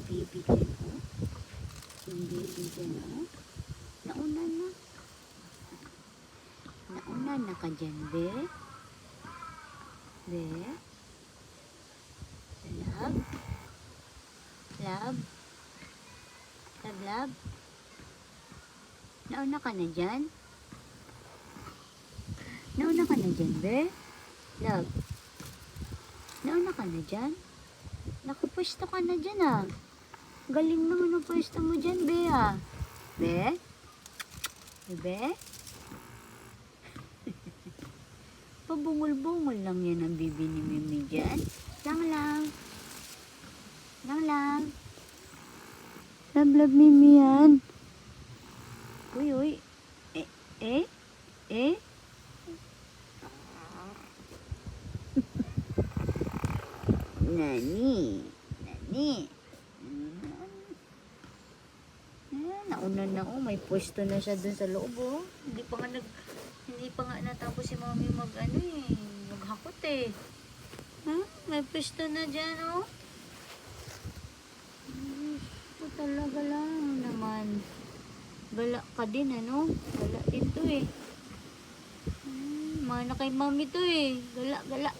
baby dyan, oh. Yung baby dyan, oh. Nauna na. Nauna na ka dyan, be. Be. Love. Love. Love, love. Nauna ka na dyan? Nauna ka na dyan, be? Love. Nauna ka na dyan? Nakapwesto ka na dyan, ah. Galing naman ang pwesto mo dyan, be, ah. Be? Be? Pabungol-bungol lang yan ang bibi ni Mimi dyan. Lang lang. Lang lang. Love, Mimi yan. Uy, uy. Eh? Nani. Nauna na, oh. May pwesto na siya dun sa loob, oh. Hindi pa nga natapos si Mami maghakot eh. Ha? May pwesto na dyan, oh. Ito talaga lang naman. Gala ka din, ano? Gala din to eh. Mana kay Mami to eh. Gala.